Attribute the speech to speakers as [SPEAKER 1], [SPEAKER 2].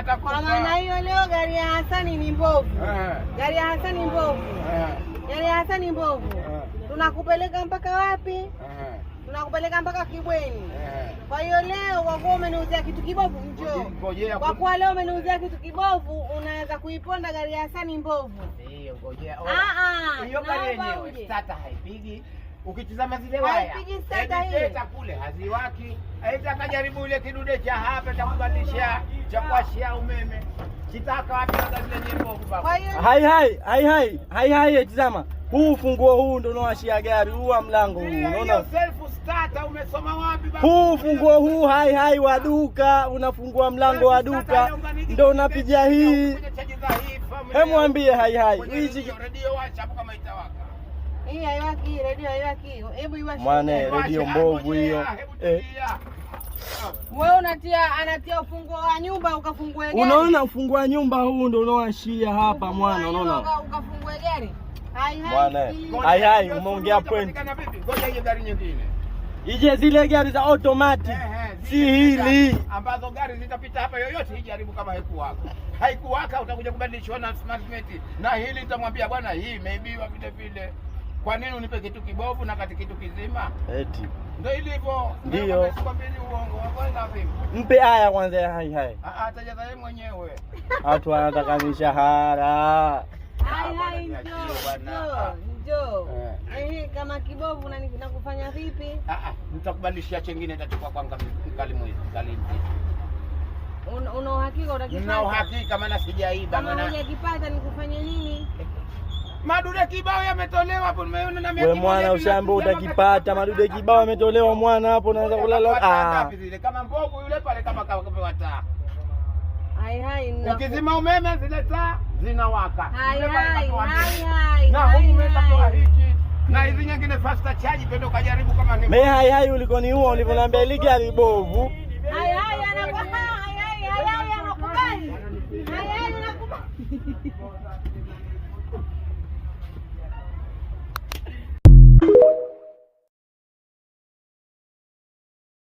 [SPEAKER 1] Kwa maana hiyo leo gari ya Hasani ni mbovu. Gari ya Hasani mbovu. Gari ya Hasani mbovu. Tunakupeleka mpaka wapi? Tunakupeleka mpaka Kibweni. Kwa hiyo leo kwa kuwa umeniuzia kitu kibovu, njoo. Kwa kuwa leo umeniuzia kitu kibovu, unaweza kuiponda gari ya Hasani mbovu.
[SPEAKER 2] Ndio, ngojea.
[SPEAKER 1] Hiyo
[SPEAKER 2] gari yenyewe starter haipigi. Ukitizama zile waya, editor kule haziwaki. Aita kajaribu ile kidude cha hapa cha kubadilisha cha kuashia umeme. Kitaka wapi gari lenyewe mbovu baba.
[SPEAKER 3] Hai, tazama. Huu funguo huu ndio unaoashia gari, huu wa mlango huu.
[SPEAKER 2] Unaona self starter umesoma wapi baba?
[SPEAKER 3] Huu funguo huu hai wa duka, unafungua mlango wa duka ndio unapiga hii. Hebu mwambie hai.
[SPEAKER 2] Hizi radio wacha hapo kama itawaka.
[SPEAKER 1] Hii haiwaki, radio haiwaki. Hebu iwashe.
[SPEAKER 3] Mwana radio mbovu hiyo.
[SPEAKER 1] Wewe anatia ufunguo wa nyumba ukafungue gari.
[SPEAKER 3] Unaona ufunguo wa nyumba huu ndio unaoashia hapa mwana, unaona?
[SPEAKER 1] Ukafungue gari.
[SPEAKER 3] Hai, umeongea point.
[SPEAKER 2] Ngoja hiyo gari nyingine.
[SPEAKER 3] Ije zile gari za automatic. Si hili.
[SPEAKER 2] Ambazo gari zitapita hapa yoyote ijaribu kama haikuwaka. Haikuwaka utakuja kubadilishwa na smart na hili utamwambia bwana hii imeibiwa vile. Kwa nini unipe kitu kibovu na kati kitu kizima?
[SPEAKER 3] Eti.
[SPEAKER 2] Ndio ilivyo.
[SPEAKER 3] Ndio.
[SPEAKER 2] Sikwambia uongo. Kwanza vipi?
[SPEAKER 3] Mpe haya kwanza hai.
[SPEAKER 2] Atajaza yeye mwenyewe.
[SPEAKER 3] Watu wanataka mishahara.
[SPEAKER 1] Hai, njoo. Kama kibovu na kufanya vipi?
[SPEAKER 2] Nitakubadilishia chengine nitachukua kwa Kalimwezi.
[SPEAKER 1] Una uhakika utakipata?
[SPEAKER 2] Nina uhakika maana sijaiba
[SPEAKER 1] maana. Kama hujakipata nikufanye nini?
[SPEAKER 2] Madude kibao yametolewa hapo, nimeona na
[SPEAKER 3] wewe mwana ushambo utakipata. Madude kibao yametolewa mwana hapo, unaanza kulala.
[SPEAKER 2] Kama mbovu yule pale kama kapewa taa.
[SPEAKER 1] Hai.
[SPEAKER 2] Ukizima umeme zile taa zinawaka.
[SPEAKER 1] Hai.
[SPEAKER 2] Na huko umetoa hiki. Na hizi nyingine faster charge twende ukajaribu kama ni.
[SPEAKER 3] Mimi hai ulikoniua ulivyoniambia ile gari bovu.
[SPEAKER 1] Hai anakuwa hai anakubali. Hai anakubali.